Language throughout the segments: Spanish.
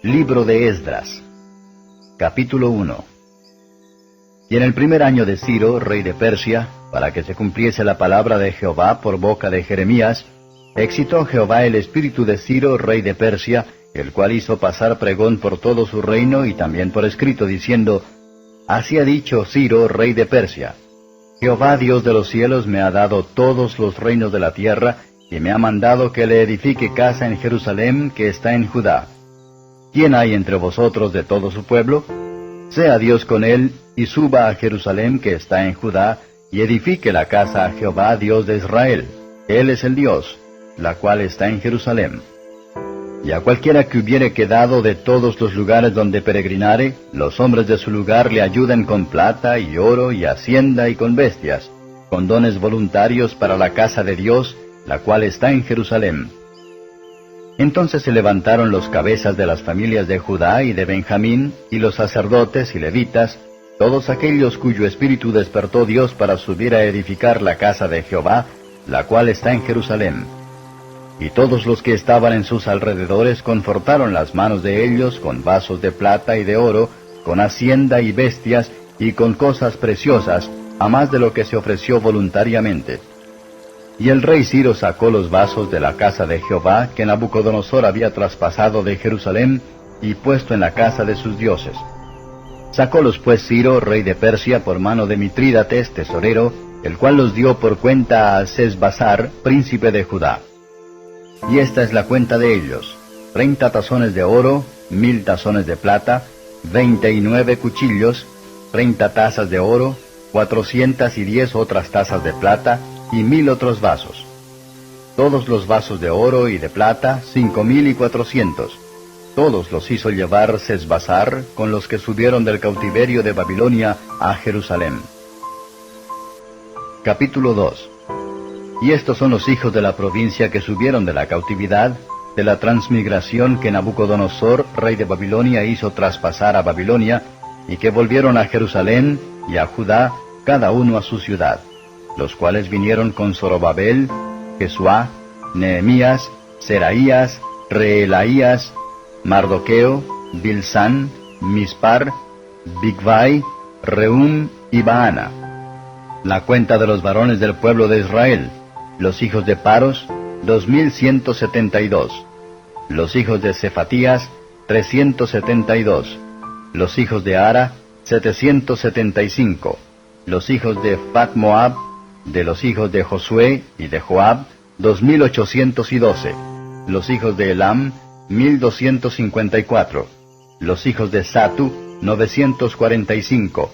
Libro de Esdras. Capítulo 1. Y en el primer año de Ciro, rey de Persia, para que se cumpliese la palabra de Jehová por boca de Jeremías, excitó Jehová el espíritu de Ciro, rey de Persia, el cual hizo pasar pregón por todo su reino y también por escrito, diciendo: Así ha dicho Ciro, rey de Persia: Jehová Dios de los cielos me ha dado todos los reinos de la tierra, y me ha mandado que le edifique casa en Jerusalén, que está en Judá. ¿Quién hay entre vosotros de todo su pueblo? Sea Dios con él, y suba a Jerusalén, que está en Judá, y edifique la casa a Jehová Dios de Israel. Él es el Dios, la cual está en Jerusalén. Y a cualquiera que hubiere quedado de todos los lugares donde peregrinare, los hombres de su lugar le ayuden con plata y oro y hacienda y con bestias, con dones voluntarios para la casa de Dios, la cual está en Jerusalén. Entonces se levantaron los cabezas de las familias de Judá y de Benjamín, y los sacerdotes y levitas, todos aquellos cuyo espíritu despertó Dios para subir a edificar la casa de Jehová, la cual está en Jerusalén. Y todos los que estaban en sus alrededores confortaron las manos de ellos con vasos de plata y de oro, con hacienda y bestias, y con cosas preciosas, a más de lo que se ofreció voluntariamente. Y el rey Ciro sacó los vasos de la casa de Jehová, que Nabucodonosor había traspasado de Jerusalén, y puesto en la casa de sus dioses. Sacólos pues Ciro, rey de Persia, por mano de Mitrídates, tesorero, el cual los dio por cuenta a Sesbazar, príncipe de Judá. Y esta es la cuenta de ellos: 30 tazones de oro, 1000 tazones de plata, 29 cuchillos, 30 tazas de oro, 410 otras tazas de plata, y 1000 otros vasos. Todos los vasos de oro y de plata, 5400. Todos los hizo llevar Sesbazar con los que subieron del cautiverio de Babilonia a Jerusalén. Capítulo 2. Y estos son los hijos de la provincia que subieron de la cautividad, de la transmigración que Nabucodonosor, rey de Babilonia, hizo traspasar a Babilonia, y que volvieron a Jerusalén y a Judá, cada uno a su ciudad, los cuales vinieron con Zorobabel, Jesuá, Nehemías, Seraías, Reelaías, Mardoqueo, Bilsán, Mispar, Bigvai, Rehum y Baana. La cuenta de los varones del pueblo de Israel: los hijos de Paros, 2172. Los hijos de Cefatías, 372. Los hijos de Ara, 775. Los hijos de Fat Moab, de los hijos de Josué y de Joab, 2812. Los hijos de Elam, 1254. Los hijos de Satu, 945.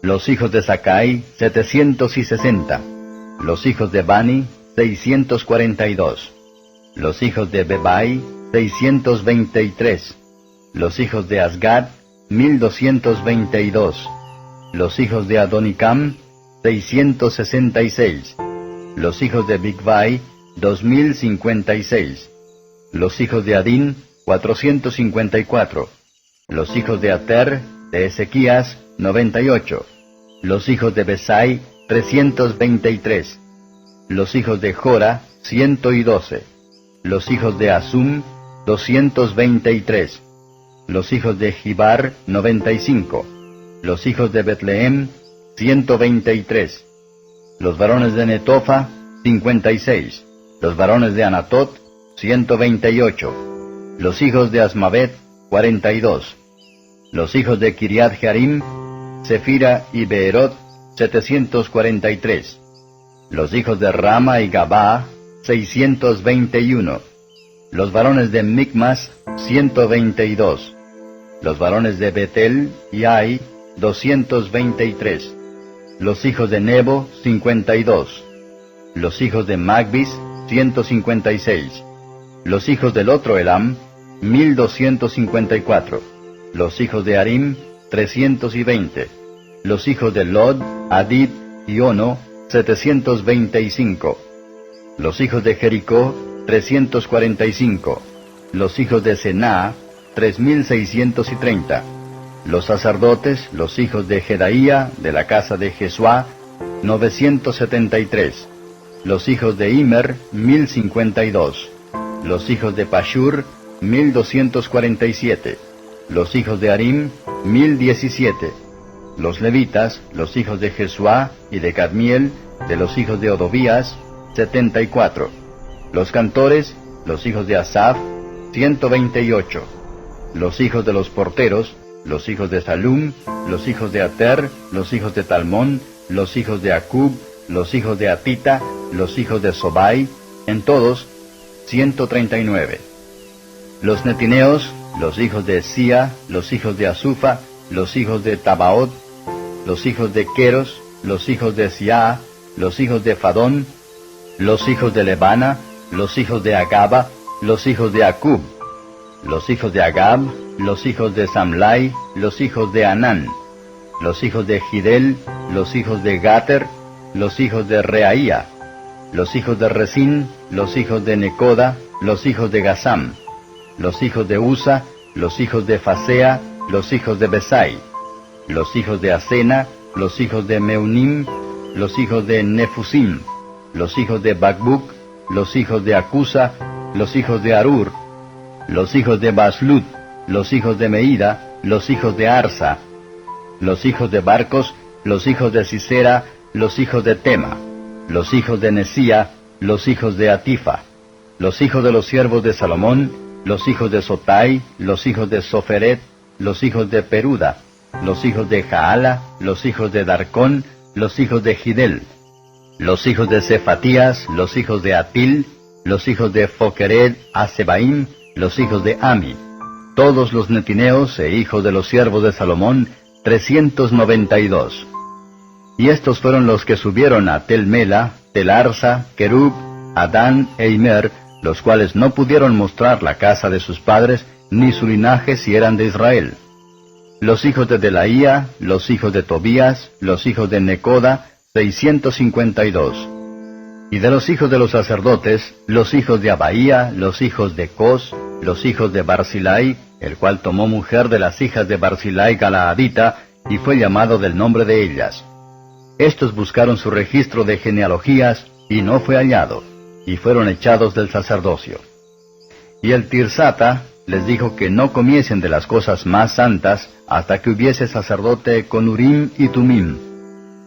Los hijos de Sakai, 760. Los hijos de Bani, 642. Los hijos de Bebai, 623. Los hijos de Asgad, 1222. Los hijos de Adonicam, 666. Los hijos de Bigvai, 2056. Los hijos de Adín, 454. Los hijos de Ater, de Ezequías, 98. Los hijos de Besai, 323. Los hijos de Jora, 112. Los hijos de Asum, 223. Los hijos de Gibar, 95. Los hijos de Betlehem, 123. Los varones de Netofa, 56. Los varones de Anatot, 128. Los hijos de Asmavet, 42. Los hijos de Kiriat Jearim, Sefira y Beerot, 743. Los hijos de Rama y Gabaa, 621. Los varones de Micmas, 122. Los varones de Betel y Ai, 223. Los hijos de Nebo, 52. Los hijos de Magbis, 156. Los hijos del otro Elam, 1254. Los hijos de Arim, 320. Los hijos de Lod, Hadid y Ono, 725. Los hijos de Jericó, 345. Los hijos de Senaa, 3630. Los sacerdotes, los hijos de Jedaía, de la casa de Jesuá, 973. Los hijos de Immer, 1052. Los hijos de Pashur, 1247. Los hijos de Harim, 1017. Los levitas, los hijos de Jesuá y de Cadmiel, de los hijos de Odovías, 74. Los cantores, los hijos de Asaf, 128. Los hijos de los porteros, los hijos de Salum, los hijos de Ater, los hijos de Talmón, los hijos de Acub, los hijos de Atita, los hijos de Sobai, en todos, 139. Los netineos, los hijos de Sia, los hijos de Asufa, los hijos de Tabaot, los hijos de Queros, los hijos de Siaa, los hijos de Fadón, los hijos de Lebana, los hijos de Agaba, los hijos de Acub, los hijos de Agab, los hijos de Samlai, los hijos de Anán, los hijos de Gidel, los hijos de Gater, los hijos de Reaía, los hijos de Resín, los hijos de Necoda, los hijos de Gazam, los hijos de Usa, los hijos de Fasea, los hijos de Besai, los hijos de Asena, los hijos de Meunim, los hijos de Nefusim, los hijos de Bakbuk, los hijos de Acusa, los hijos de Arur, los hijos de Baslut, los hijos de Meida, los hijos de Arsa, los hijos de Barcos, los hijos de Sisera, los hijos de Tema, los hijos de Nesía, los hijos de Atifa, los hijos de los siervos de Salomón, los hijos de Sotai, los hijos de Soferet, los hijos de Peruda, los hijos de Jaala, los hijos de Darcón, los hijos de Gidel, los hijos de Cefatías, los hijos de Atil, los hijos de Foquered, Asebaim, los hijos de Ami, todos los netineos e hijos de los siervos de Salomón, 392. Y estos fueron los que subieron a Tel Mela, Tel Arsa, Kerub, Adán e Imer, los cuales no pudieron mostrar la casa de sus padres, ni su linaje si eran de Israel. Los hijos de Delaía, los hijos de Tobías, los hijos de Necoda, 652. Y de los hijos de los sacerdotes, los hijos de Abaía, los hijos de Cos, los hijos de Barzilai, el cual tomó mujer de las hijas de Barzilai Galaadita, y fue llamado del nombre de ellas. Estos buscaron su registro de genealogías, y no fue hallado, y fueron echados del sacerdocio. Y el Tirsata les dijo que no comiesen de las cosas más santas, hasta que hubiese sacerdote con Urim y Tumim.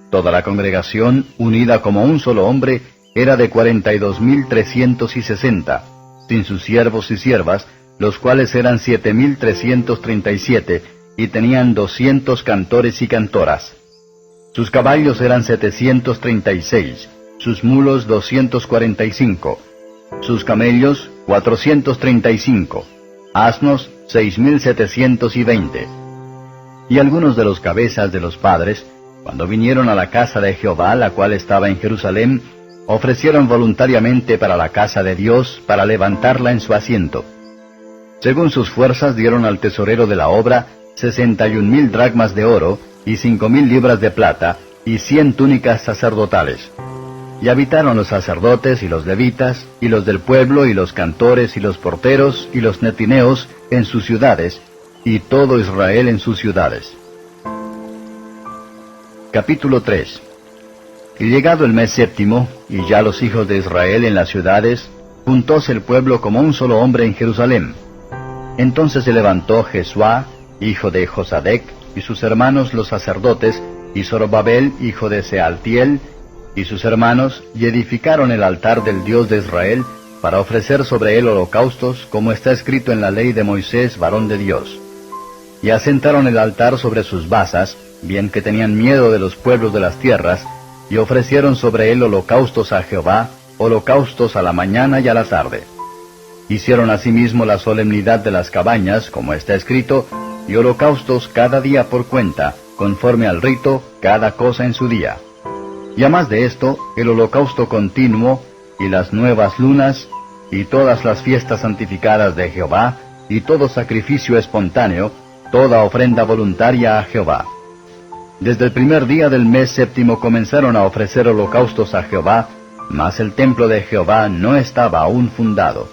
Toda la congregación, unida como un solo hombre, era de 42,360, sin sus siervos y siervas, los cuales eran 7,337, y tenían 200 cantores y cantoras. Sus caballos eran 736, sus mulos 245, sus camellos 435, asnos 6,720. Y algunos de los cabezas de los padres, cuando vinieron a la casa de Jehová, la cual estaba en Jerusalén, ofrecieron voluntariamente para la casa de Dios, para levantarla en su asiento. Según sus fuerzas dieron al tesorero de la obra 61,000 dracmas de oro, y 5,000 libras de plata, y 100 túnicas sacerdotales. Y habitaron los sacerdotes y los levitas, y los del pueblo, y los cantores, y los porteros, y los netineos, en sus ciudades, y todo Israel en sus ciudades. Capítulo 3. Y llegado el mes séptimo, y ya los hijos de Israel en las ciudades, juntóse el pueblo como un solo hombre en Jerusalén. Entonces se levantó Jesuá, hijo de Josadec, y sus hermanos los sacerdotes, y Zorobabel, hijo de Sealtiel, y sus hermanos, y edificaron el altar del Dios de Israel, para ofrecer sobre él holocaustos, como está escrito en la ley de Moisés, varón de Dios. Y asentaron el altar sobre sus basas, bien que tenían miedo de los pueblos de las tierras, y ofrecieron sobre él holocaustos a Jehová, holocaustos a la mañana y a la tarde. Hicieron asimismo la solemnidad de las cabañas, como está escrito, y holocaustos cada día por cuenta, conforme al rito, cada cosa en su día. Y además de esto, el holocausto continuo, y las nuevas lunas, y todas las fiestas santificadas de Jehová, y todo sacrificio espontáneo, toda ofrenda voluntaria a Jehová. Desde el primer día del mes séptimo comenzaron a ofrecer holocaustos a Jehová, mas el templo de Jehová no estaba aún fundado.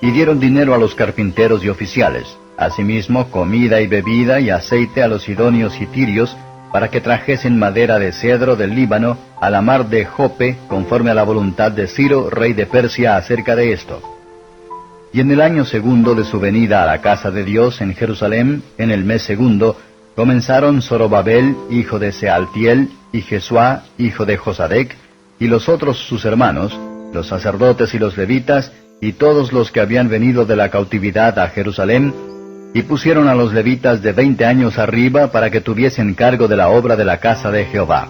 Y dieron dinero a los carpinteros y oficiales, asimismo comida y bebida y aceite a los sidonios y tirios, para que trajesen madera de cedro del Líbano a la mar de Jope, conforme a la voluntad de Ciro, rey de Persia, acerca de esto. Y en el año segundo de su venida a la casa de Dios en Jerusalén, en el mes segundo, comenzaron Zorobabel, hijo de Sealtiel, y Jesuá, hijo de Josadec, y los otros sus hermanos, los sacerdotes y los levitas, y todos los que habían venido de la cautividad a Jerusalén, y pusieron a los levitas de 20 años arriba para que tuviesen cargo de la obra de la casa de Jehová.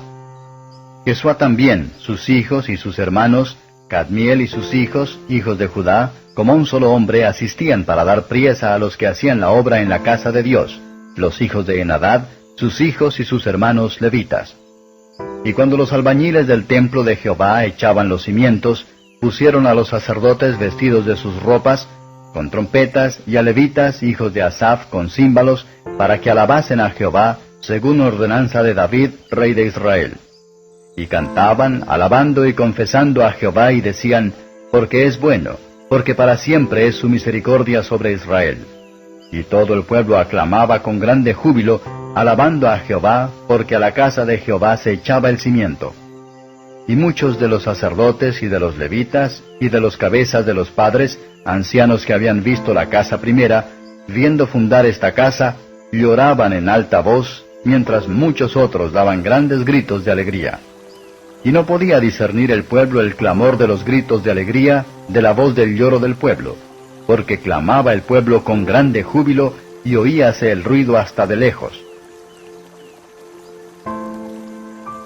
Jesuá también, sus hijos y sus hermanos, Cadmiel y sus hijos, hijos de Judá, como un solo hombre, asistían para dar priesa a los que hacían la obra en la casa de Dios, los hijos de Enadad, sus hijos y sus hermanos levitas. Y cuando los albañiles del templo de Jehová echaban los cimientos, pusieron a los sacerdotes vestidos de sus ropas, con trompetas, y a levitas, hijos de Asaph, con címbalos, para que alabasen a Jehová, según ordenanza de David, rey de Israel. Y cantaban, alabando y confesando a Jehová, y decían, porque es bueno, porque para siempre es su misericordia sobre Israel. Y todo el pueblo aclamaba con grande júbilo, alabando a Jehová, porque a la casa de Jehová se echaba el cimiento. Y muchos de los sacerdotes y de los levitas, y de los cabezas de los padres, ancianos que habían visto la casa primera, viendo fundar esta casa, lloraban en alta voz, mientras muchos otros daban grandes gritos de alegría. Y no podía discernir el pueblo el clamor de los gritos de alegría de la voz del lloro del pueblo, porque clamaba el pueblo con grande júbilo, y oíase el ruido hasta de lejos.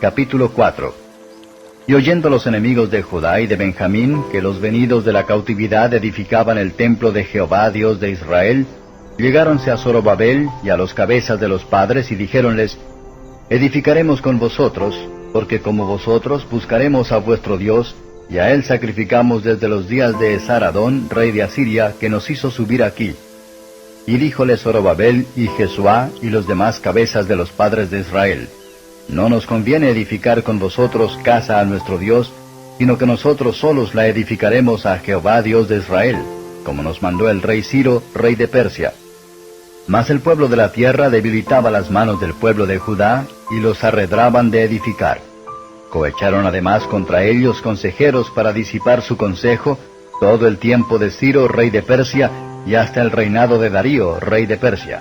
Capítulo 4. Y oyendo los enemigos de Judá y de Benjamín que los venidos de la cautividad edificaban el templo de Jehová Dios de Israel, llegáronse a Zorobabel y a los cabezas de los padres y dijéronles, edificaremos con vosotros, porque como vosotros buscaremos a vuestro Dios, y a él sacrificamos desde los días de Esar-Adón, rey de Asiria, que nos hizo subir aquí. Y díjole Zorobabel y Jesuá y los demás cabezas de los padres de Israel, no nos conviene edificar con vosotros casa a nuestro Dios, sino que nosotros solos la edificaremos a Jehová Dios de Israel, como nos mandó el rey Ciro, rey de Persia. Mas el pueblo de la tierra debilitaba las manos del pueblo de Judá, y los arredraban de edificar. Cohecharon además contra ellos consejeros para disipar su consejo, todo el tiempo de Ciro, rey de Persia, y hasta el reinado de Darío, rey de Persia.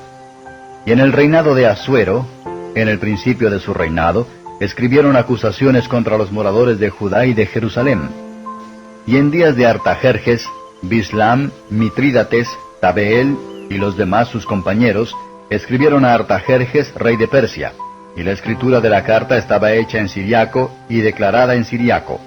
Y en el reinado de Asuero, en el principio de su reinado, escribieron acusaciones contra los moradores de Judá y de Jerusalén. Y en días de Artajerjes, Bislam, Mitrídates, Tabeel y los demás sus compañeros, escribieron a Artajerjes, rey de Persia, y la escritura de la carta estaba hecha en siriaco y declarada en siriaco.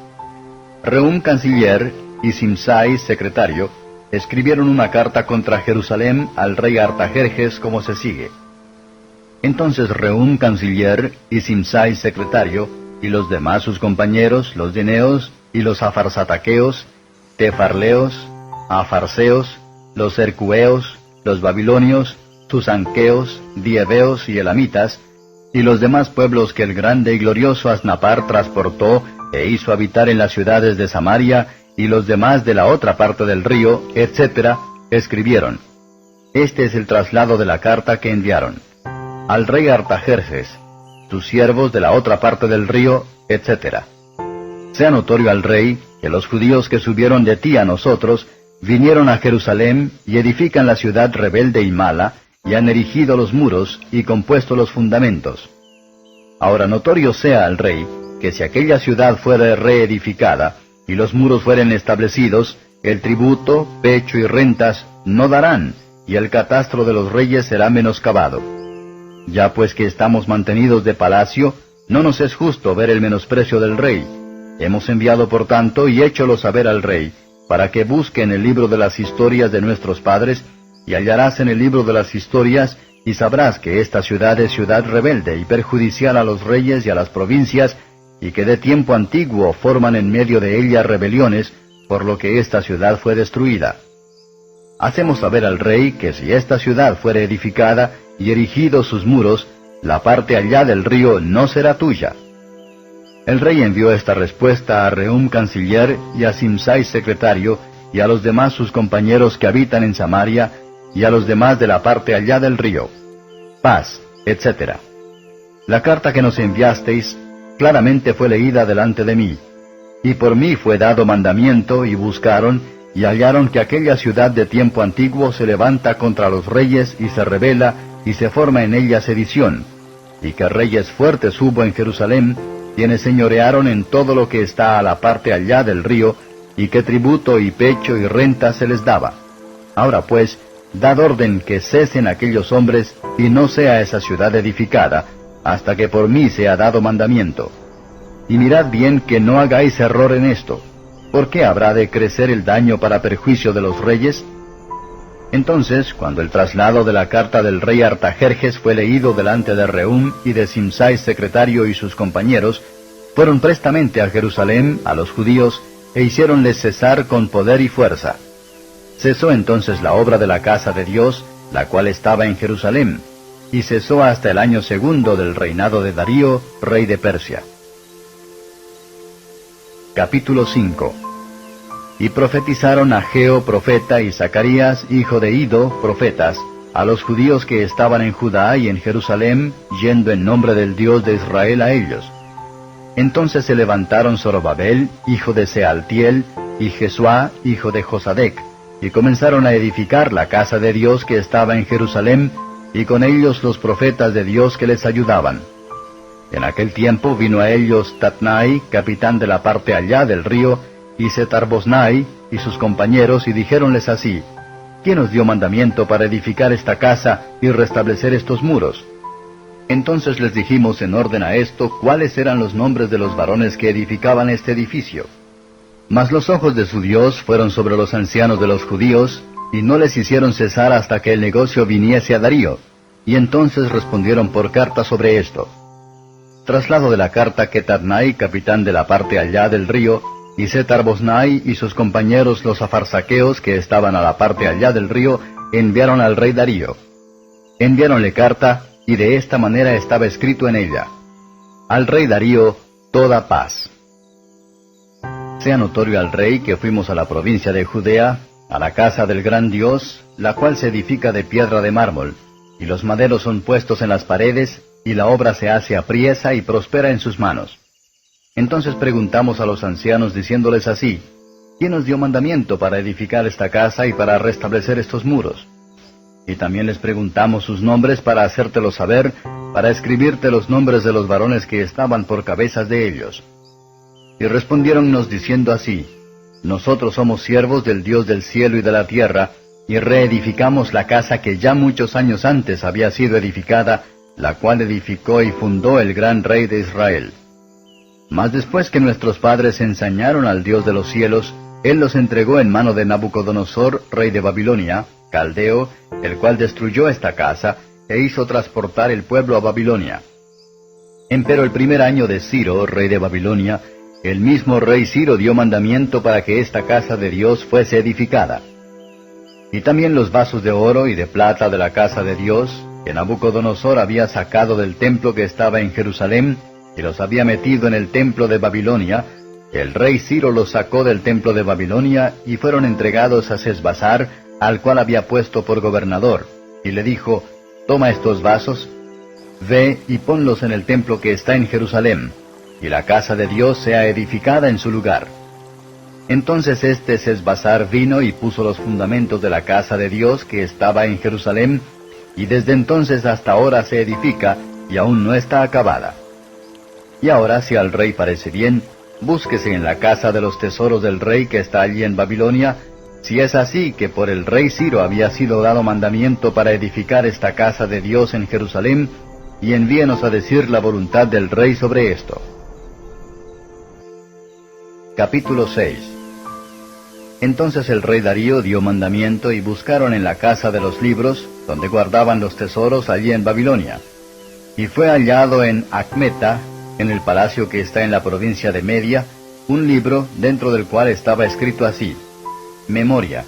Rehum, canciller, y Simsai, secretario, escribieron una carta contra Jerusalén al rey Artajerjes como se sigue. Entonces Rehum, canciller, y Simsai, secretario, y los demás sus compañeros, los dineos, y los afarsataqueos, tefarleos, afarseos, los ercueos, los babilonios, tusanqueos, dieveos y elamitas, y los demás pueblos que el grande y glorioso Asnapar transportó e hizo habitar en las ciudades de Samaria, y los demás de la otra parte del río, etc., escribieron. Este es el traslado de la carta que enviaron. Al rey Artajerjes, tus siervos de la otra parte del río, etc. Sea notorio al rey que los judíos que subieron de ti a nosotros vinieron a Jerusalén y edifican la ciudad rebelde y mala, y han erigido los muros y compuesto los fundamentos. Ahora notorio sea al rey que si aquella ciudad fuera reedificada y los muros fueren establecidos, el tributo, pecho y rentas no darán, y el catastro de los reyes será menoscabado. Ya pues que estamos mantenidos de palacio, no nos es justo ver el menosprecio del rey. Hemos enviado por tanto y hécholo saber al rey, para que busque en el libro de las historias de nuestros padres, y hallarás en el libro de las historias, y sabrás que esta ciudad es ciudad rebelde y perjudicial a los reyes y a las provincias, y que de tiempo antiguo forman en medio de ella rebeliones, por lo que esta ciudad fue destruida. Hacemos saber al rey que si esta ciudad fuere edificada y erigidos sus muros, la parte allá del río no será tuya. El rey envió esta respuesta a Rehum, canciller, y a Simsai, secretario, y a los demás sus compañeros que habitan en Samaria, y a los demás de la parte allá del río. Paz, etc. La carta que nos enviasteis claramente fue leída delante de mí, y por mí fue dado mandamiento, y buscaron, y hallaron que aquella ciudad de tiempo antiguo se levanta contra los reyes y se rebela, y se forma en ella sedición, y que reyes fuertes hubo en Jerusalén, quienes señorearon en todo lo que está a la parte allá del río, y que tributo y pecho y renta se les daba. Ahora pues, dad orden que cesen aquellos hombres, y no sea esa ciudad edificada, hasta que por mí sea dado mandamiento. Y mirad bien que no hagáis error en esto. ¿Por qué habrá de crecer el daño para perjuicio de los reyes? Entonces, cuando el traslado de la carta del rey Artajerjes fue leído delante de Rehum y de Simsai secretario y sus compañeros, fueron prestamente a Jerusalén, a los judíos, e hiciéronles cesar con poder y fuerza. Cesó entonces la obra de la casa de Dios, la cual estaba en Jerusalén, y cesó hasta el año 2 del reinado de Darío, rey de Persia. Capítulo 5. Y profetizaron Ageo profeta y Zacarías hijo de Ido profetas, a los judíos que estaban en Judá y en Jerusalén, yendo en nombre del Dios de Israel a ellos. Entonces se levantaron Zorobabel, hijo de Sealtiel, y Jesuá, hijo de Josadec, y comenzaron a edificar la casa de Dios que estaba en Jerusalén, y con ellos los profetas de Dios que les ayudaban. En aquel tiempo vino a ellos Tatnai, capitán de la parte allá del río, y Setarbosnai, y sus compañeros, y dijéronles así: ¿Quién os dio mandamiento para edificar esta casa y restablecer estos muros? Entonces les dijimos en orden a esto cuáles eran los nombres de los varones que edificaban este edificio. Mas los ojos de su Dios fueron sobre los ancianos de los judíos, y no les hicieron cesar hasta que el negocio viniese a Darío, y entonces respondieron por carta sobre esto. Traslado de la carta que Tatnai, capitán de la parte allá del río, y Setarbosnai y sus compañeros los afarsaqueos que estaban a la parte allá del río, enviaron al rey Darío. Enviáronle carta, y de esta manera estaba escrito en ella: Al rey Darío, toda paz. Sea notorio al rey que fuimos a la provincia de Judea, a la casa del gran Dios, la cual se edifica de piedra de mármol, y los maderos son puestos en las paredes, y la obra se hace apriesa y prospera en sus manos. Entonces preguntamos a los ancianos diciéndoles así: ¿Quién os dio mandamiento para edificar esta casa y para restablecer estos muros? Y también les preguntamos sus nombres para hacértelo saber, para escribirte los nombres de los varones que estaban por cabezas de ellos. Y respondiéronnos diciendo así: Nosotros somos siervos del Dios del cielo y de la tierra, y reedificamos la casa que ya muchos años antes había sido edificada, la cual edificó y fundó el gran rey de Israel. Mas después que nuestros padres ensañaron al Dios de los cielos, Él los entregó en mano de Nabucodonosor, rey de Babilonia, caldeo, el cual destruyó esta casa, e hizo transportar el pueblo a Babilonia. Empero el primer año de Ciro, rey de Babilonia, el mismo rey Ciro dio mandamiento para que esta casa de Dios fuese edificada. Y también los vasos de oro y de plata de la casa de Dios, que Nabucodonosor había sacado del templo que estaba en Jerusalén, y los había metido en el templo de Babilonia, el rey Ciro los sacó del templo de Babilonia, y fueron entregados a Sesbazar, al cual había puesto por gobernador, y le dijo: Toma estos vasos, ve y ponlos en el templo que está en Jerusalén, y la casa de Dios sea edificada en su lugar. Entonces este Sesbazar vino y puso los fundamentos de la casa de Dios que estaba en Jerusalén, y desde entonces hasta ahora se edifica, y aún no está acabada. Y ahora, si al rey parece bien, búsquese en la casa de los tesoros del rey que está allí en Babilonia, si es así que por el rey Ciro había sido dado mandamiento para edificar esta casa de Dios en Jerusalén, y envíenos a decir la voluntad del rey sobre esto. Capítulo 6. Entonces el rey Darío dio mandamiento y buscaron en la casa de los libros, donde guardaban los tesoros allí en Babilonia. Y fue hallado en Acmeta, en el palacio que está en la provincia de Media, un libro dentro del cual estaba escrito así: Memoria.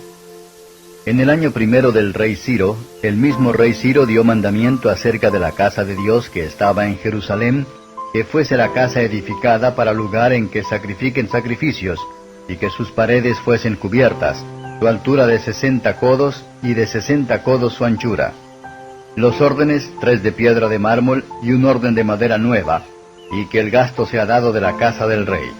En el año 1 del rey Ciro, el mismo rey Ciro dio mandamiento acerca de la casa de Dios que estaba en Jerusalén, que fuese la casa edificada para lugar en que sacrifiquen sacrificios, y que sus paredes fuesen cubiertas, su altura de 60 codos y de 60 codos su anchura. Los órdenes, 3 de piedra de mármol y un orden de madera nueva, y que el gasto sea dado de la casa del rey.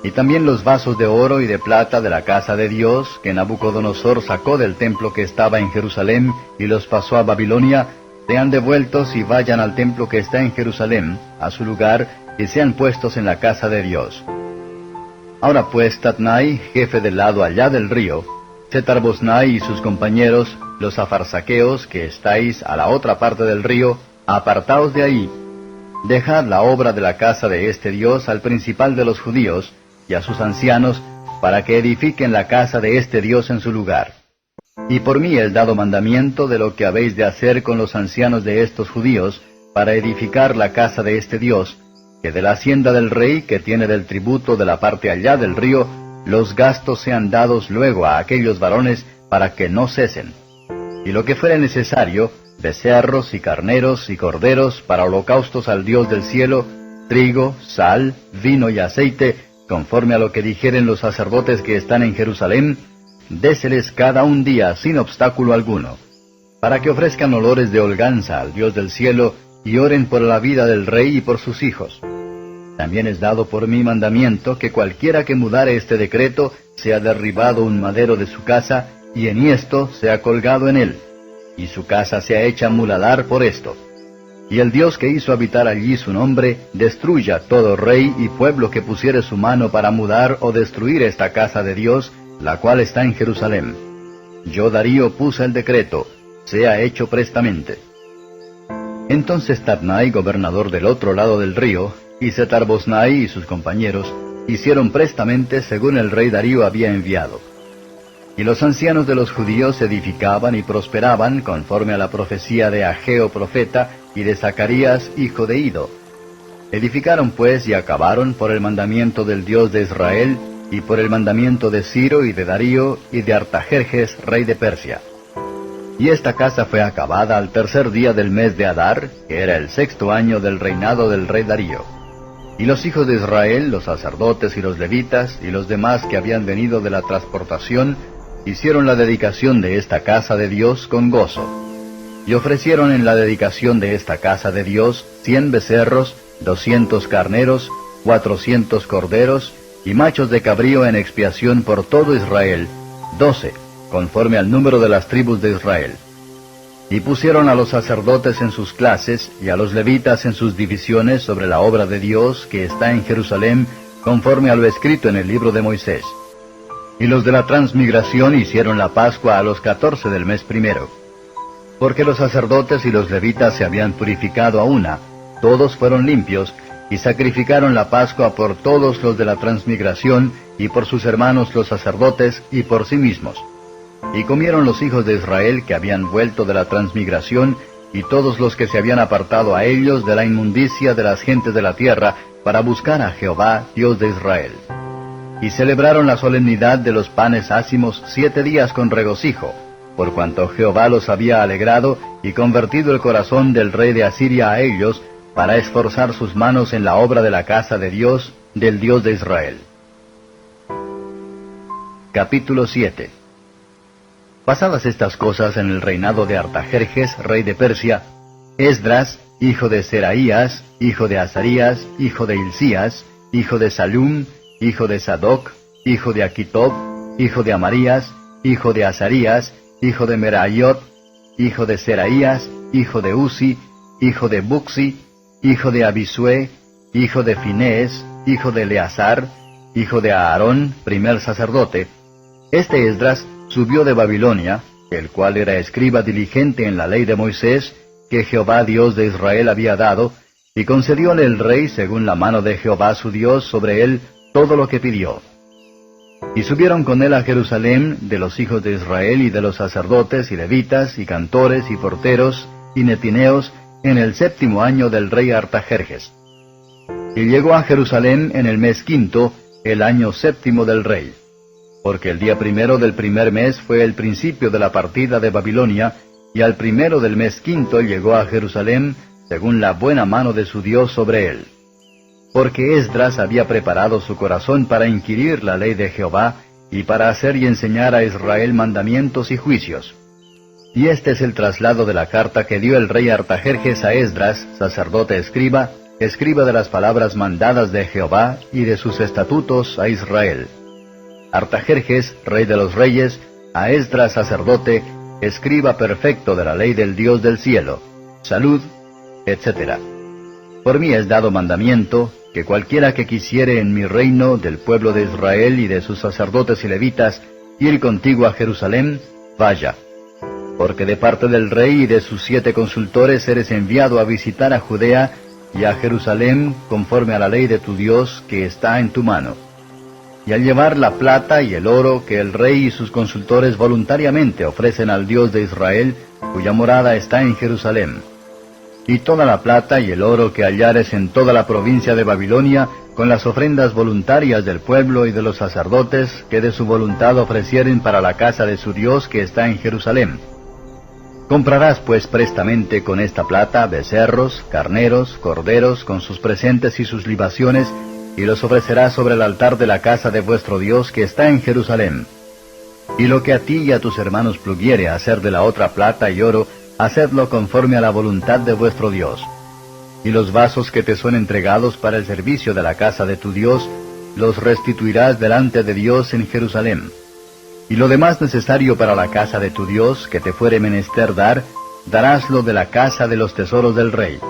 Y también los vasos de oro y de plata de la casa de Dios, que Nabucodonosor sacó del templo que estaba en Jerusalén y los pasó a Babilonia, sean devueltos y vayan al templo que está en Jerusalén, a su lugar, y sean puestos en la casa de Dios. Ahora pues, Tatnai, jefe del lado allá del río, Setar-Boznai y sus compañeros, los afarsaqueos que estáis a la otra parte del río, apartaos de ahí. Dejad la obra de la casa de este Dios al principal de los judíos, y a sus ancianos, para que edifiquen la casa de este Dios en su lugar. Y por mí he dado mandamiento de lo que habéis de hacer con los ancianos de estos judíos, para edificar la casa de este Dios, que de la hacienda del rey, que tiene del tributo de la parte allá del río, los gastos sean dados luego a aquellos varones, para que no cesen. Y lo que fuere necesario, becerros y carneros y corderos para holocaustos al Dios del cielo, trigo, sal, vino y aceite, conforme a lo que dijeren los sacerdotes que están en Jerusalén, déseles cada un día sin obstáculo alguno, para que ofrezcan olores de holganza al Dios del cielo, y oren por la vida del rey y por sus hijos. También es dado por mi mandamiento que cualquiera que mudare este decreto sea derribado un madero de su casa, y enhiesto sea colgado en él, y su casa sea hecha muladar por esto. Y el Dios que hizo habitar allí su nombre, destruya todo rey y pueblo que pusiere su mano para mudar o destruir esta casa de Dios, la cual está en Jerusalén. Yo, Darío, puse el decreto, sea hecho prestamente. Entonces Tatnai, gobernador del otro lado del río, y Setar-Boznai y sus compañeros, hicieron prestamente según el rey Darío había enviado. Y los ancianos de los judíos edificaban y prosperaban conforme a la profecía de Ageo profeta y de Zacarías hijo de Ido. Edificaron pues y acabaron por el mandamiento del Dios de Israel y por el mandamiento de Ciro y de Darío y de Artajerjes rey de Persia. Y esta casa fue acabada al tercer día del mes de Adar, que era el 6º año del reinado del rey Darío. Y los hijos de Israel, los sacerdotes y los levitas, y los demás que habían venido de la transportación, hicieron la dedicación de esta casa de Dios con gozo. Y ofrecieron en la dedicación de esta casa de Dios 100 becerros, 200 carneros, 400 corderos, y machos de cabrío en expiación por todo Israel, 12, conforme al número de las tribus de Israel. Y pusieron a los sacerdotes en sus clases, y a los levitas en sus divisiones sobre la obra de Dios que está en Jerusalén, conforme a lo escrito en el libro de Moisés. Y los de la transmigración hicieron la Pascua a los 14 del mes primero. Porque los sacerdotes y los levitas se habían purificado a una, todos fueron limpios, y sacrificaron la Pascua por todos los de la transmigración, y por sus hermanos los sacerdotes, y por sí mismos. Y comieron los hijos de Israel que habían vuelto de la transmigración, y todos los que se habían apartado a ellos de la inmundicia de las gentes de la tierra, para buscar a Jehová, Dios de Israel. Y celebraron la solemnidad de los panes ácimos 7 días con regocijo, por cuanto Jehová los había alegrado, y convertido el corazón del rey de Asiria a ellos, para esforzar sus manos en la obra de la casa de Dios, del Dios de Israel. Capítulo 7. Pasadas estas cosas en el reinado de Artajerjes, rey de Persia, Esdras, hijo de Seraías, hijo de Azarías, hijo de Hilcías, hijo de Salum, hijo de Sadoc, hijo de Aquitob, hijo de Amarías, hijo de Azarías, hijo de Meraiot, hijo de Seraías, hijo de Uzi, hijo de Buxi, hijo de Abisue, hijo de Finés, hijo de Eleazar, hijo de Aarón, primer sacerdote. Este Esdras subió de Babilonia, el cual era escriba diligente en la ley de Moisés, que Jehová Dios de Israel había dado, y concedióle el rey según la mano de Jehová su Dios sobre él todo lo que pidió. Y subieron con él a Jerusalén de los hijos de Israel y de los sacerdotes y levitas y cantores y porteros y netineos en el 7º año del rey Artajerjes. Y llegó a Jerusalén en el mes 5, el año 7º del rey. Porque el día primero del primer mes fue el principio de la partida de Babilonia, y al primero del mes 5 llegó a Jerusalén, según la buena mano de su Dios sobre él. Porque Esdras había preparado su corazón para inquirir la ley de Jehová, y para hacer y enseñar a Israel mandamientos y juicios. Y este es el traslado de la carta que dio el rey Artajerjes a Esdras, sacerdote escriba, escriba de las palabras mandadas de Jehová y de sus estatutos a Israel. Artajerjes, rey de los reyes, a Esdras sacerdote, escriba perfecto de la ley del Dios del cielo, salud, etc. Por mí es dado mandamiento, que cualquiera que quisiere en mi reino del pueblo de Israel y de sus sacerdotes y levitas, ir contigo a Jerusalén, vaya. Porque de parte del rey y de sus 7 consultores eres enviado a visitar a Judea y a Jerusalén conforme a la ley de tu Dios que está en tu mano. Y al llevar la plata y el oro que el rey y sus consultores voluntariamente ofrecen al Dios de Israel, cuya morada está en Jerusalén. Y toda la plata y el oro que hallares en toda la provincia de Babilonia, con las ofrendas voluntarias del pueblo y de los sacerdotes, que de su voluntad ofrecieren para la casa de su Dios que está en Jerusalén. Comprarás pues prestamente con esta plata becerros, carneros, corderos, con sus presentes y sus libaciones, y los ofrecerás sobre el altar de la casa de vuestro Dios que está en Jerusalén. Y lo que a ti y a tus hermanos pluguiere hacer de la otra plata y oro, hacedlo conforme a la voluntad de vuestro Dios. Y los vasos que te son entregados para el servicio de la casa de tu Dios, los restituirás delante de Dios en Jerusalén. Y lo demás necesario para la casa de tu Dios, que te fuere menester dar, daráslo de la casa de los tesoros del rey.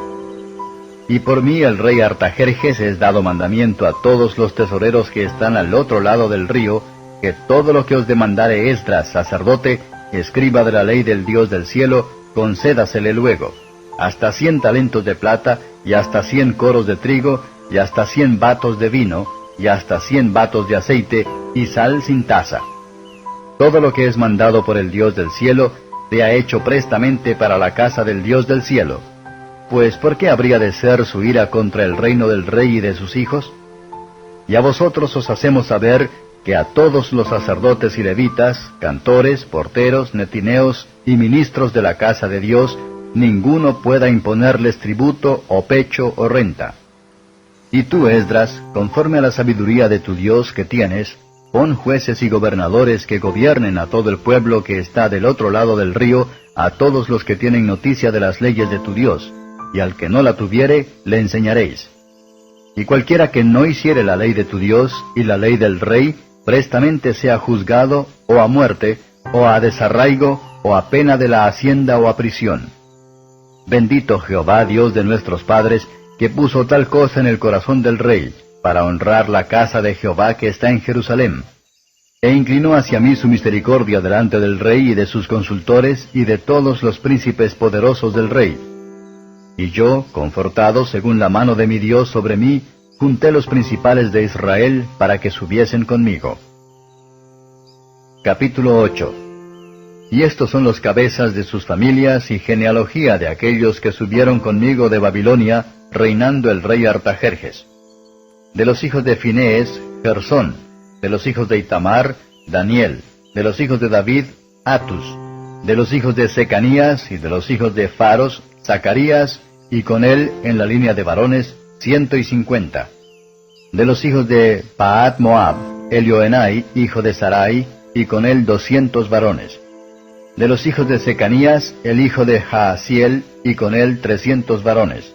Y por mí el rey Artajerjes es dado mandamiento a todos los tesoreros que están al otro lado del río, que todo lo que os demandare Esdras, sacerdote, escriba de la ley del Dios del cielo, concédasele luego, hasta 100 talentos de plata, y hasta 100 coros de trigo, y hasta 100 batos de vino, y hasta 100 batos de aceite, y sal sin tasa. Todo lo que es mandado por el Dios del cielo, te ha hecho prestamente para la casa del Dios del cielo. Pues, ¿por qué habría de ser su ira contra el reino del rey y de sus hijos? Y a vosotros os hacemos saber que a todos los sacerdotes y levitas, cantores, porteros, netineos y ministros de la casa de Dios, ninguno pueda imponerles tributo o pecho o renta. Y tú, Esdras, conforme a la sabiduría de tu Dios que tienes, pon jueces y gobernadores que gobiernen a todo el pueblo que está del otro lado del río, a todos los que tienen noticia de las leyes de tu Dios, y al que no la tuviere, le enseñaréis. Y cualquiera que no hiciere la ley de tu Dios y la ley del rey, prestamente sea juzgado, o a muerte, o a desarraigo, o a pena de la hacienda o a prisión. Bendito Jehová, Dios de nuestros padres, que puso tal cosa en el corazón del rey, para honrar la casa de Jehová que está en Jerusalén. E inclinó hacia mí su misericordia delante del rey y de sus consultores y de todos los príncipes poderosos del rey. Y yo, confortado según la mano de mi Dios sobre mí, junté los principales de Israel para que subiesen conmigo. Capítulo 8. Y estos son los cabezas de sus familias y genealogía de aquellos que subieron conmigo de Babilonia, reinando el rey Artajerjes. De los hijos de Finees, Gersón; de los hijos de Itamar, Daniel; de los hijos de David, Atus; de los hijos de Secanías y de los hijos de Faros, Zacarías, y con él en la línea de varones 150. De los hijos de Pahat Moab, Elioenai, hijo de Sarai, y con él 200 varones. De los hijos de Secanías, el hijo de Jaasiel, y con él 300 varones.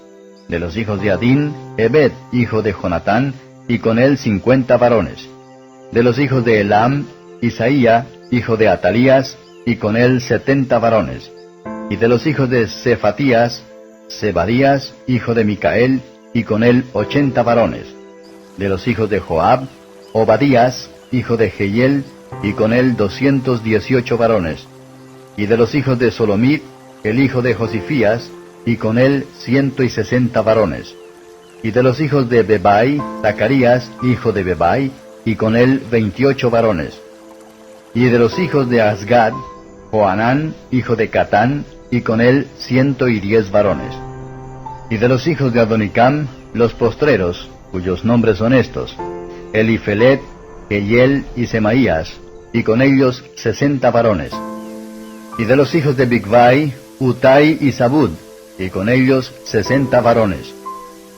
De los hijos de Adín, Ebed, hijo de Jonatán, y con él 50 varones. De los hijos de Elam, Isaía, hijo de Atalías, y con él 70 varones. Y de los hijos de Cefatías, Zebadías, hijo de Micael, y con él 80 varones. De los hijos de Joab, Obadías, hijo de Jehiel, y con él 218 varones. Y de los hijos de Solomit, el hijo de Josifías, y con él 160 varones. Y de los hijos de Bebai, Zacarías, hijo de Bebai, y con él 28 varones. Y de los hijos de Azgad, Joanán, hijo de Catán, y con él 110 varones. Y de los hijos de Adonicam, los postreros, cuyos nombres son estos: Elifelet, Jehiel y Semaías, y con ellos 60 varones. Y de los hijos de Bigvai, Utai y Zabud, y con ellos 60 varones.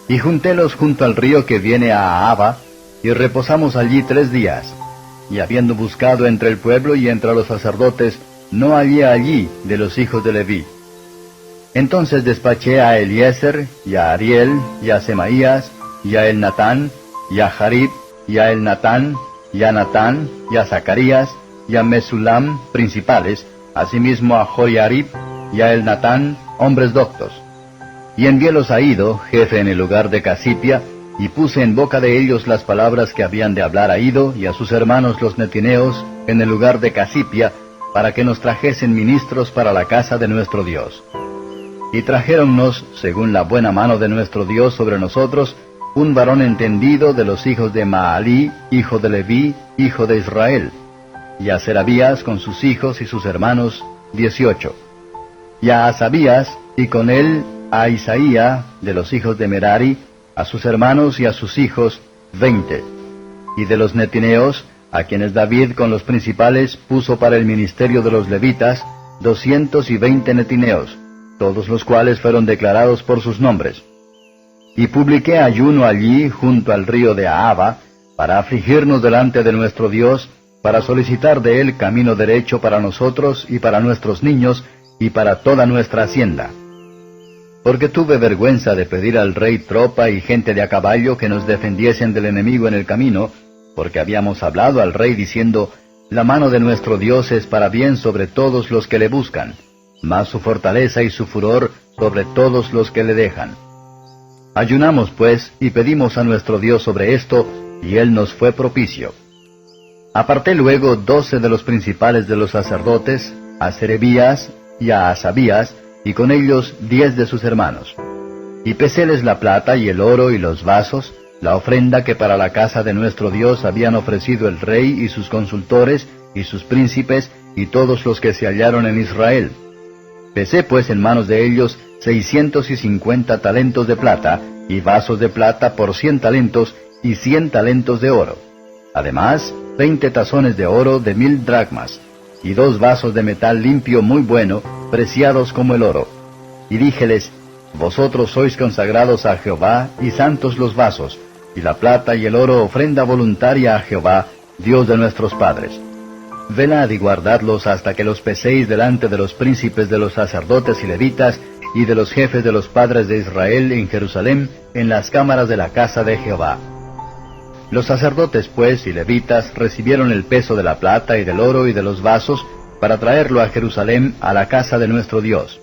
Y juntélos junto al río que viene a Ahava, y reposamos allí 3 días. Y habiendo buscado entre el pueblo y entre los sacerdotes, no había allí de los hijos de Leví. Entonces despaché a Eliezer, y a Ariel, y a Semaías, y a Elnatán, y a Jarib, y a Elnatán, y a Natán, y a Zacarías, y a Mesulam, principales, asimismo a Joiarib, y a Elnatán, hombres doctos. Y enviélos a Ido, jefe en el lugar de Casipia, y puse en boca de ellos las palabras que habían de hablar a Ido y a sus hermanos los netineos en el lugar de Casipia, para que nos trajesen ministros para la casa de nuestro Dios. Y trajéronnos, según la buena mano de nuestro Dios sobre nosotros, un varón entendido de los hijos de Maalí, hijo de Leví, hijo de Israel, y a Serabías con sus hijos y sus hermanos, 18. Y a Asabías, y con él a Isaía, de los hijos de Merari, a sus hermanos y a sus hijos, 20. Y de los netineos, a quienes David con los principales puso para el ministerio de los levitas, 220 netineos, todos los cuales fueron declarados por sus nombres. Y publiqué ayuno allí, junto al río de Ahava, para afligirnos delante de nuestro Dios, para solicitar de él camino derecho para nosotros y para nuestros niños, y para toda nuestra hacienda. Porque tuve vergüenza de pedir al rey tropa y gente de a caballo que nos defendiesen del enemigo en el camino, porque habíamos hablado al rey diciendo, la mano de nuestro Dios es para bien sobre todos los que le buscan, mas su fortaleza y su furor sobre todos los que le dejan. Ayunamos pues, y pedimos a nuestro Dios sobre esto, y él nos fue propicio. Aparté luego 12 de los principales de los sacerdotes, a Serebías y a Asabías, y con ellos 10 de sus hermanos. Y peséles la plata y el oro y los vasos, la ofrenda que para la casa de nuestro Dios habían ofrecido el rey y sus consultores, y sus príncipes, y todos los que se hallaron en Israel. Pesé pues en manos de ellos 650 talentos de plata, y vasos de plata por 100 talentos, y 100 talentos de oro. Además, 20 tazones de oro de 1000 dracmas, y 2 vasos de metal limpio muy bueno, preciados como el oro. Y díjeles, vosotros sois consagrados a Jehová, y santos los vasos, y la plata y el oro ofrenda voluntaria a Jehová, Dios de nuestros padres. Velad y guardadlos hasta que los peséis delante de los príncipes de los sacerdotes y levitas, y de los jefes de los padres de Israel en Jerusalén, en las cámaras de la casa de Jehová. Los sacerdotes, pues, y levitas recibieron el peso de la plata y del oro y de los vasos, para traerlo a Jerusalén, a la casa de nuestro Dios.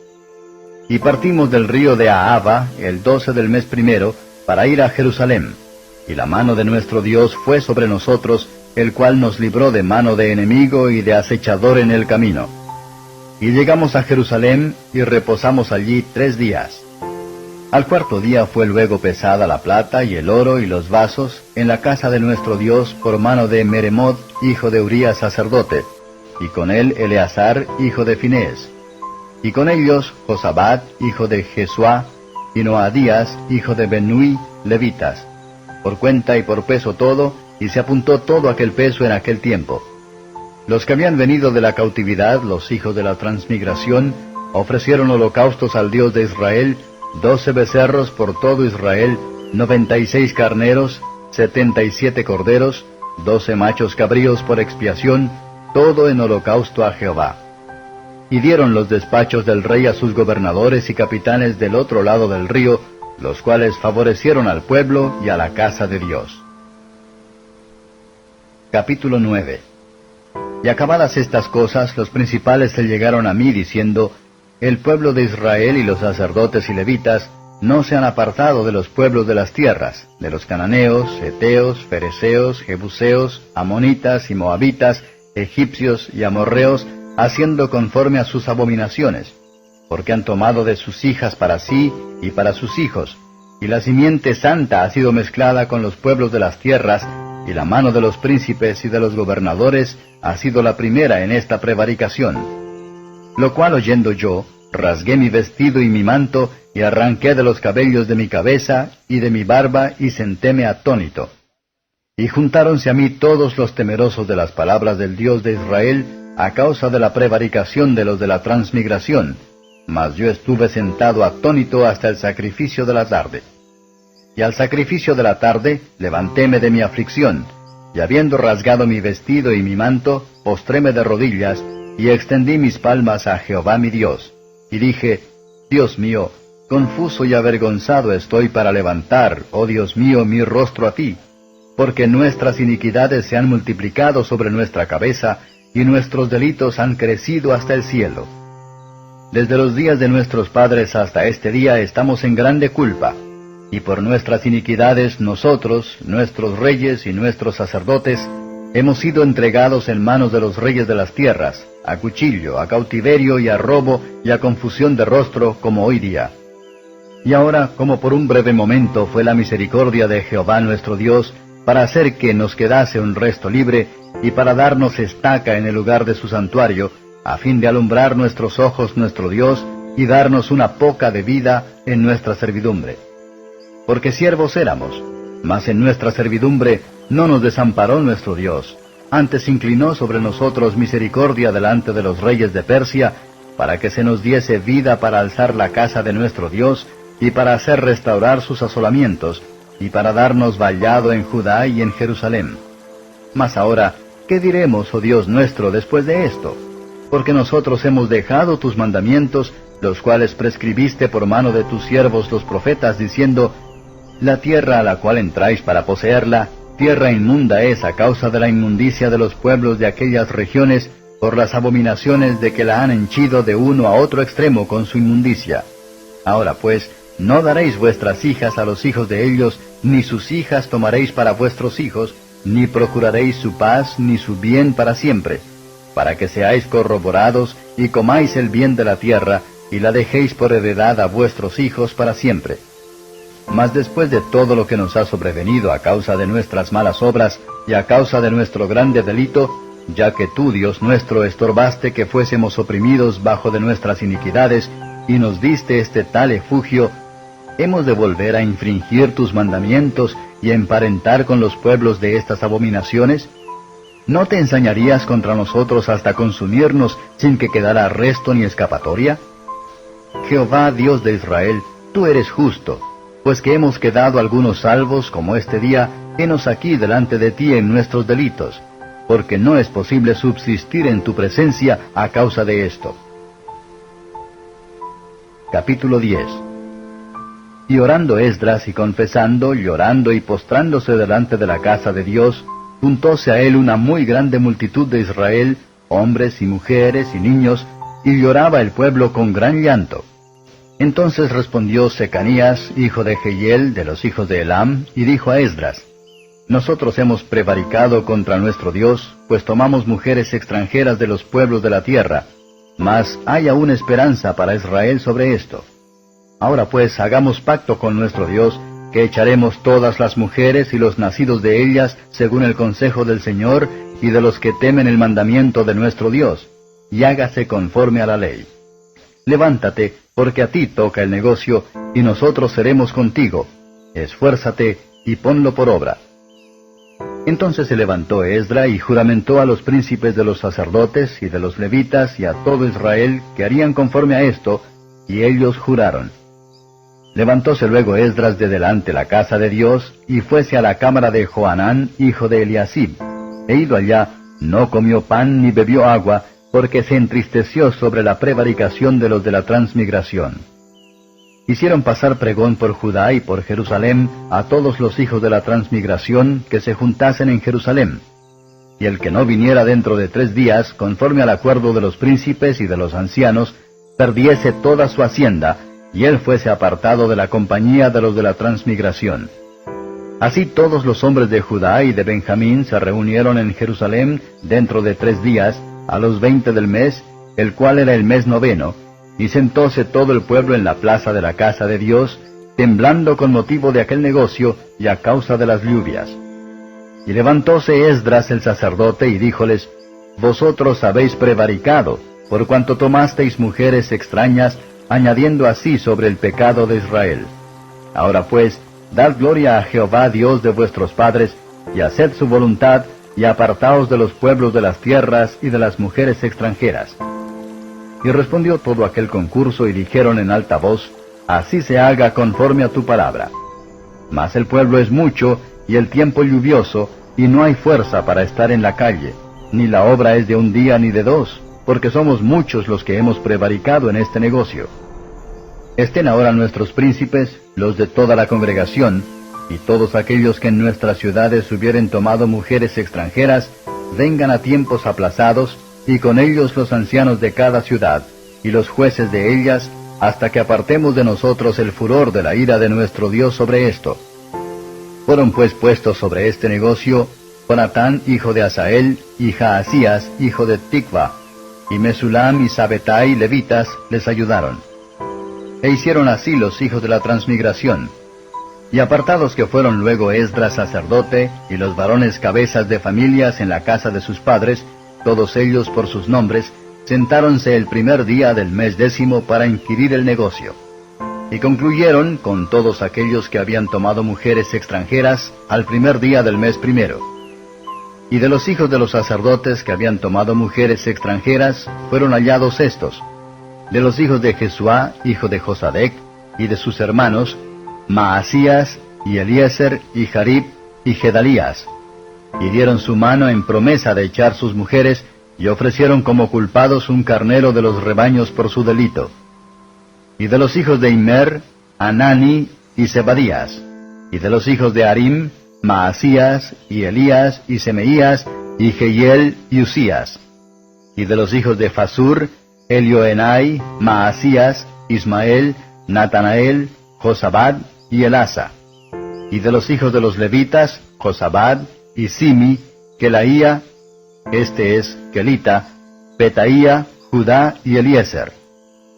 Y partimos del río de Ahava, el 12 del mes primero, para ir a Jerusalén. Y la mano de nuestro Dios fue sobre nosotros, el cual nos libró de mano de enemigo y de acechador en el camino. Y llegamos a Jerusalén, y reposamos allí 3 días. Al cuarto día fue luego pesada la plata y el oro y los vasos en la casa de nuestro Dios por mano de Meremot, hijo de Urías sacerdote, y con él Eleazar, hijo de Finés, y con ellos Josabat, hijo de Jesuá, y Noadías, hijo de Benui, levitas, por cuenta y por peso todo, y se apuntó todo aquel peso en aquel tiempo. Los que habían venido de la cautividad, los hijos de la transmigración, ofrecieron holocaustos al Dios de Israel, 12 becerros por todo Israel, 96 carneros, 77 corderos, 12 machos cabríos por expiación, todo en holocausto a Jehová. Y dieron los despachos del rey a sus gobernadores y capitanes del otro lado del río, los cuales favorecieron al pueblo y a la casa de Dios. Capítulo 9. Y acabadas estas cosas, los principales se llegaron a mí diciendo, el pueblo de Israel y los sacerdotes y levitas no se han apartado de los pueblos de las tierras, de los cananeos, heteos, fereceos, jebuseos, amonitas y moabitas, egipcios y amorreos, haciendo conforme a sus abominaciones, porque han tomado de sus hijas para sí y para sus hijos, y la simiente santa ha sido mezclada con los pueblos de las tierras, y la mano de los príncipes y de los gobernadores ha sido la primera en esta prevaricación. Lo cual oyendo yo, rasgué mi vestido y mi manto, y arranqué de los cabellos de mi cabeza y de mi barba, y sentéme atónito. Y juntáronse a mí todos los temerosos de las palabras del Dios de Israel, a causa de la prevaricación de los de la transmigración, mas yo estuve sentado atónito hasta el sacrificio de la tarde. Y al sacrificio de la tarde levantéme de mi aflicción, y habiendo rasgado mi vestido y mi manto, postréme de rodillas, y extendí mis palmas a Jehová mi Dios, y dije, Dios mío, confuso y avergonzado estoy para levantar, oh Dios mío, mi rostro a ti, porque nuestras iniquidades se han multiplicado sobre nuestra cabeza, y nuestros delitos han crecido hasta el cielo. Desde los días de nuestros padres hasta este día estamos en grande culpa, y por nuestras iniquidades nosotros, nuestros reyes y nuestros sacerdotes, hemos sido entregados en manos de los reyes de las tierras, a cuchillo, a cautiverio y a robo y a confusión de rostro, como hoy día. Y ahora, como por un breve momento fue la misericordia de Jehová nuestro Dios, para hacer que nos quedase un resto libre, y para darnos estaca en el lugar de su santuario, a fin de alumbrar nuestros ojos nuestro Dios, y darnos una poca de vida en nuestra servidumbre. Porque siervos éramos, mas en nuestra servidumbre no nos desamparó nuestro Dios, antes inclinó sobre nosotros misericordia delante de los reyes de Persia, para que se nos diese vida para alzar la casa de nuestro Dios, y para hacer restaurar sus asolamientos, y para darnos vallado en Judá y en Jerusalén. Mas ahora, ¿qué diremos, oh Dios nuestro, después de esto? Porque nosotros hemos dejado tus mandamientos, los cuales prescribiste por mano de tus siervos los profetas, diciendo, la tierra a la cual entráis para poseerla, tierra inmunda es a causa de la inmundicia de los pueblos de aquellas regiones, por las abominaciones de que la han henchido de uno a otro extremo con su inmundicia. Ahora pues, no daréis vuestras hijas a los hijos de ellos, ni sus hijas tomaréis para vuestros hijos, ni procuraréis su paz ni su bien para siempre, para que seáis corroborados y comáis el bien de la tierra, y la dejéis por heredad a vuestros hijos para siempre. Mas después de todo lo que nos ha sobrevenido a causa de nuestras malas obras y a causa de nuestro grande delito, ya que tú, Dios nuestro, estorbaste que fuésemos oprimidos bajo de nuestras iniquidades, y nos diste este tal efugio, ¿hemos de volver a infringir tus mandamientos y a emparentar con los pueblos de estas abominaciones? ¿No te ensañarías contra nosotros hasta consumirnos sin que quedara resto ni escapatoria? Jehová, Dios de Israel, tú eres justo, pues que hemos quedado algunos salvos como este día, henos aquí delante de ti en nuestros delitos, porque no es posible subsistir en tu presencia a causa de esto. Capítulo 10. Y orando Esdras y confesando, llorando y postrándose delante de la casa de Dios, juntóse a él una muy grande multitud de Israel, hombres y mujeres y niños, y lloraba el pueblo con gran llanto. Entonces respondió Secanías, hijo de Jehiel, de los hijos de Elam, y dijo a Esdras, nosotros hemos prevaricado contra nuestro Dios, pues tomamos mujeres extranjeras de los pueblos de la tierra, mas hay aún esperanza para Israel sobre esto. Ahora pues hagamos pacto con nuestro Dios, que echaremos todas las mujeres y los nacidos de ellas según el consejo del Señor y de los que temen el mandamiento de nuestro Dios, y hágase conforme a la ley. Levántate, porque a ti toca el negocio, y nosotros seremos contigo. Esfuérzate y ponlo por obra. Entonces se levantó Esdra y juramentó a los príncipes de los sacerdotes y de los levitas y a todo Israel que harían conforme a esto, y ellos juraron. Levantóse luego Esdras de delante la casa de Dios, y fuese a la cámara de Johanán, hijo de Eliasib. E ido allá, no comió pan ni bebió agua, porque se entristeció sobre la prevaricación de los de la transmigración. Hicieron pasar pregón por Judá y por Jerusalén a todos los hijos de la transmigración que se juntasen en Jerusalén. Y el que no viniera dentro de 3 días, conforme al acuerdo de los príncipes y de los ancianos, perdiese toda su hacienda, y él fuese apartado de la compañía de los de la transmigración. Así todos los hombres de Judá y de Benjamín se reunieron en Jerusalén dentro de 3 días, a los 20 del mes, el cual era el mes 9, y sentóse todo el pueblo en la plaza de la casa de Dios, temblando con motivo de aquel negocio y a causa de las lluvias. Y levantóse Esdras el sacerdote y díjoles, vosotros habéis prevaricado, por cuanto tomasteis mujeres extrañas, añadiendo así sobre el pecado de Israel. Ahora pues, dad gloria a Jehová Dios de vuestros padres, y haced su voluntad, y apartaos de los pueblos de las tierras y de las mujeres extranjeras. Y respondió todo aquel concurso, y dijeron en alta voz, así se haga conforme a tu palabra. Mas el pueblo es mucho, y el tiempo lluvioso, y no hay fuerza para estar en la calle, ni la obra es de 1 día ni de 2, porque somos muchos los que hemos prevaricado en este negocio. Estén ahora nuestros príncipes, los de toda la congregación, y todos aquellos que en nuestras ciudades hubieren tomado mujeres extranjeras, vengan a tiempos aplazados, y con ellos los ancianos de cada ciudad, y los jueces de ellas, hasta que apartemos de nosotros el furor de la ira de nuestro Dios sobre esto. Fueron pues puestos sobre este negocio Jonatán, hijo de Asael, y Jaasías, hijo de Tikva, y Mesulam y Sabetai, levitas, les ayudaron. E hicieron así los hijos de la transmigración. Y apartados que fueron luego Esdras sacerdote, y los varones cabezas de familias en la casa de sus padres, todos ellos por sus nombres, sentáronse el primer día del mes 10 para inquirir el negocio. Y concluyeron con todos aquellos que habían tomado mujeres extranjeras al primer día del mes 1. Y de los hijos de los sacerdotes que habían tomado mujeres extranjeras, fueron hallados estos: de los hijos de Jesuá, hijo de Josadec, y de sus hermanos, Maasías, y Eliezer, y Jarib, y Gedalías. Y dieron su mano en promesa de echar sus mujeres, y ofrecieron como culpados un carnero de los rebaños por su delito. Y de los hijos de Immer, Anani, y Zebadías. Y de los hijos de Harim, Maasías, y Elías, y Semeías, y Jehiel, y Usías. Y de los hijos de Fasur, Elioenai, Maasías, Ismael, Natanael, Josabad, y Elasa. Y de los hijos de los levitas, Josabad, y Simi, Kelaía, este es Kelita, Petaía, Judá, y Eliezer.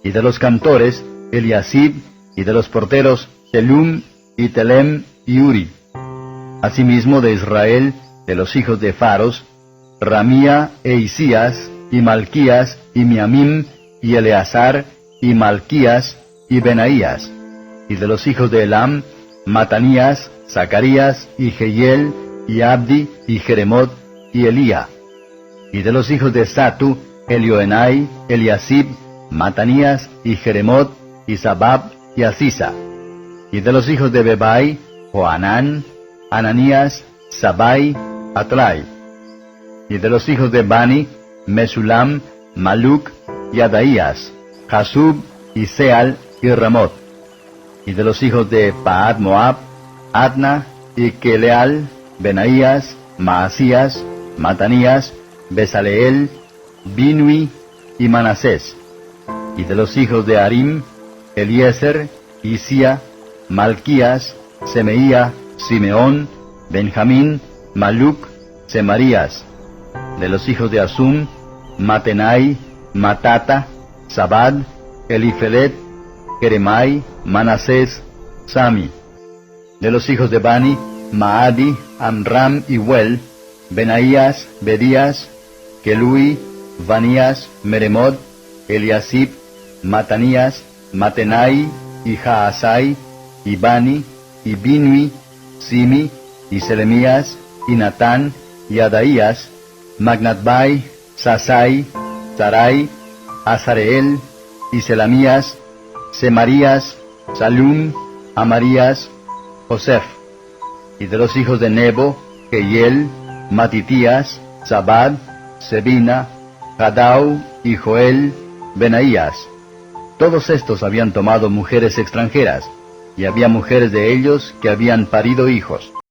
Y de los cantores, Eliasib, y de los porteros, Telum, y Telem, y Uri. Asimismo de Israel, de los hijos de Faros, Ramía, e Isías, y Malquías, y Miamim, y Eleazar, y Malquías, y Benaías. Y de los hijos de Elam, Matanías, Zacarías, y Jehiel, y Abdi, y Jeremot, y Elía. Y de los hijos de Satu, Elioenai, Eliasib, Matanías, y Jeremot, y Sabab, y Asisa. Y de los hijos de Bebai, Joanán, Ananías, Sabai, Atlai. Y de los hijos de Bani, Mesulam, Maluc, y Adaías, Jasub, y Seal, y Ramot. Y de los hijos de Paad Moab, Adna, y Keleal, Benaías, Maasías, Matanías, Besaleel, Binui, y Manasés. Y de los hijos de Harim, Eliezer, Isía, Malquías, Semeía, Simeón, Benjamín, Maluc, Semarías. De los hijos de Asum, Matenai, Matata, Sabad, Elifelet, Jeremai, Manasés, Sami. De los hijos de Bani, Maadi, Amram y Wel, Benaías, Bedías, Kelui, Vanías, Meremot, Eliasib, Matanías, Matenai, y Jaasai, y Bani, y Binui, Simi, y Selemías, y Natán, y Adaías, Magnatbai, Sasai, Sarai, Azareel, y Selamías, Semarías, Salum, Amarías, Josef. Y de los hijos de Nebo, Jehiel, Matitías, Zabad, Sebina, Hadau, y Joel, Benaías. Todos estos habían tomado mujeres extranjeras, y había mujeres de ellos que habían parido hijos.